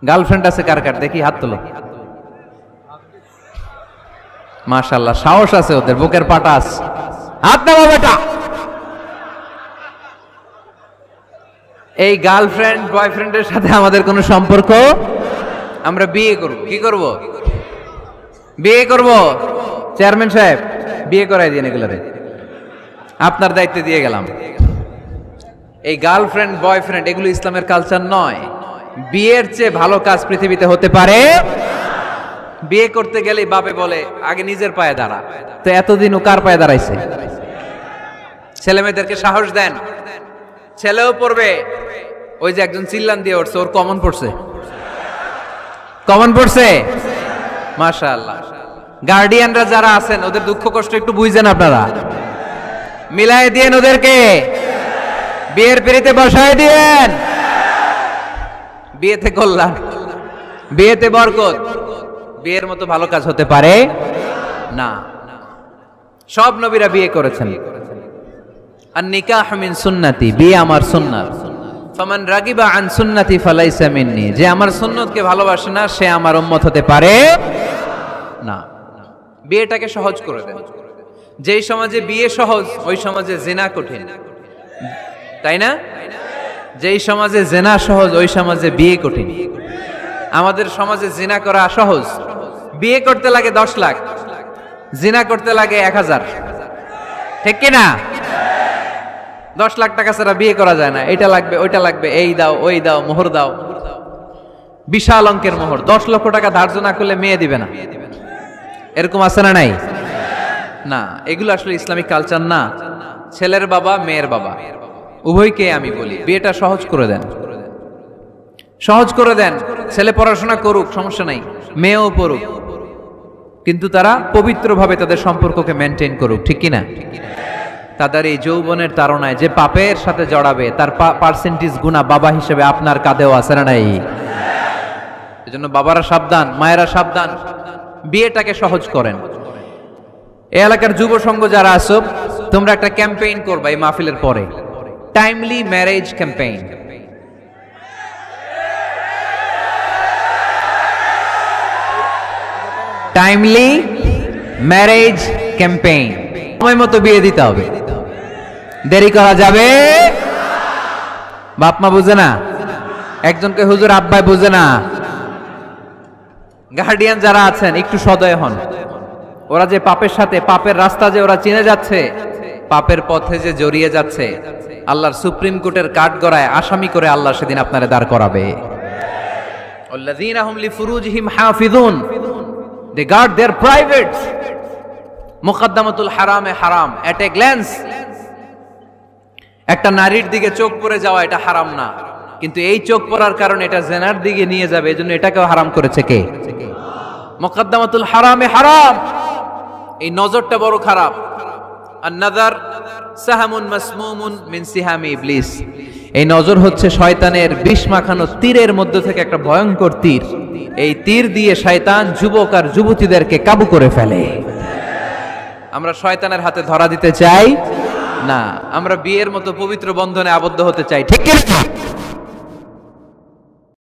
Girlfriend আছে কার কার দেখি হাত তোলো। মাশাআল্লাহ, সাহস আছে ওদের, বুকের পাটা আছে। হাত নামা বেটা। এই গার্লফ্রেন্ড বয়ফ্রেন্ডের সাথে আমাদের কোনো সম্পর্ক, আমরা বিয়ে করব। কি করব? বিয়ে করব। চেয়ারম্যান সাহেব বিয়ে করাই দিন এগুলোরে, আপনার দায়িত্বে দিয়ে গেলাম। এই গার্লফ্রেন্ড বয়ফ্রেন্ড এগুলো ইসলামের কালচার নয়। বিয়ের চেয়ে ভালো কাজ পৃথিবীতে হতে পারে। বিয়ে করতে গেলেই বাপে বলে আগে নিজের পায়ে দাঁড়া। তো এতদিন ও কার পায়ে দাঁড়াইছে? ছেলে মেয়েদেরকে সাহস দেন, ছেলেও পড়বে। ওই যে একজন চিল্লান দিয়ে উঠছে, ওর কমন পড়ছে, কমন পড়ছে। মাশাআল্লাহ। গার্ডিয়ানরা যারা আছেন ওদের দুঃখ কষ্ট একটু বুঝছেন আপনারা, মিলাই দিয়েন ওদেরকে, বিয়ের পিড়িতে বসায় দিয়েন। বিয়েতে কল্যাণ, বিয়েতে বরকত। বিয়ের মতো ভালো কাজ হতে পারে না। সব নবীরা বিয়ে করেছেন। আর নিকাহ মিন সুন্নতি, বিয়ে আমার সুন্নাত। ফামান রাগিবা আন সুন্নতি ফালাইসা মিন্নি, যে আমার সুন্নতকে ভালোবাসে না সে আমার উম্মত হতে পারে না। বিয়েটাকে সহজ করে দেন। যেই সমাজে বিয়ে সহজ ওই সমাজে জিনা কঠিন, তাই না? যেই সমাজে জিনা সহজ ওই সমাজে বিয়ে কঠিন। আমাদের সমাজে জিনা করা সহজ, বিয়ে করতে লাগে 10 লাখ, জিনা করতে লাগে 1000, ঠিক কি না? 10 লাখ টাকা ছাড়া বিয়ে করা যায় না। এটা লাগবে ওইটা লাগবে, এই দাও ওই দাও, মোহর দাও, বিশাল অঙ্কের মোহর। 10 লক্ষ টাকা ধার্য না করলে মেয়ে দিবে না, এরকম আছে না নাই? না, এগুলো আসলে ইসলামিক কালচার না। ছেলের বাবা মেয়ের বাবা উভয়কে আমি বলি বিয়েটা সহজ করে দেন, সহজ করে দেন। ছেলে পড়াশোনা করুক, সমস্যা নাই, মেয়েও পড়ুক, কিন্তু তারা পবিত্রভাবে তাদের সম্পর্ককে মেনটেন করুক, ঠিক কিনা? তাদের এই যৌবনের তাড়নায় যে পাপের সাথে জড়াবে তার পার্সেন্টেজ গুণা বাবা হিসেবে আপনার কাঁধেও আছে না নাই? এজন্য বাবারা সাবধান, মায়েরা সাবধান, বিয়েটাকে সহজ করেন। এই এলাকার যুব সংঘ যারা আছো, তোমরা একটা ক্যাম্পেইন করবা এই মাহফিলের পরে, timely marriage campaign. Timely marriage campaign. সময় মতো বিয়ে দিতে হবে, দেরি করা যাবে। বাপ মা বুঝে না, একজনকে হুজুর আব্বাই বুঝে না। গার্ডিয়ান যারা আছেন একটু সদয় হন। ওরা যে পাপের সাথে, পাপের রাস্তা যে ওরা চিনে যাচ্ছে, পাপের পথে যে জড়িয়ে যাচ্ছে, আল্লাহর সুপ্রিম কোর্টের কাঠগড়ায় আসামি করে আল্লাহ সেদিন আপনারে দাঁড় করাবে। আল্লাযীনা হুম লিফুরুজিহিম হাফিজুন, they guard their privates. মুকদ্দমাতুল হারামে হারাম। এট এ গ্ল্যান্স একটা নারীর দিকে চোখ পড়ে যাওয়া এটা হারাম না, কিন্তু এই চোখ পড়ার কারণে এটা জেনার দিকে নিয়ে যাবে, এজন্য এটাকেও হারাম করেছে কে? মুকদ্দমাতুল হারামে হারাম। এই নজরটা বড় খারাপ। আর নাযার সাহামুন মাসমুমুন মিন সিহামি ইবলিস। এই নজর হচ্ছে শয়তানের বিষ মাখানো তীরের মধ্য থেকে একটা ভয়ঙ্কর তীর। এই তীর দিয়ে শয়তান যুবক আর যুবতীদেরকে কাবু করে ফেলে। আমরা শয়তানের হাতে ধরা দিতে চাই না, আমরা বিয়ের মতো পবিত্র বন্ধনে আবদ্ধ হতে চাই, ঠিক কি না?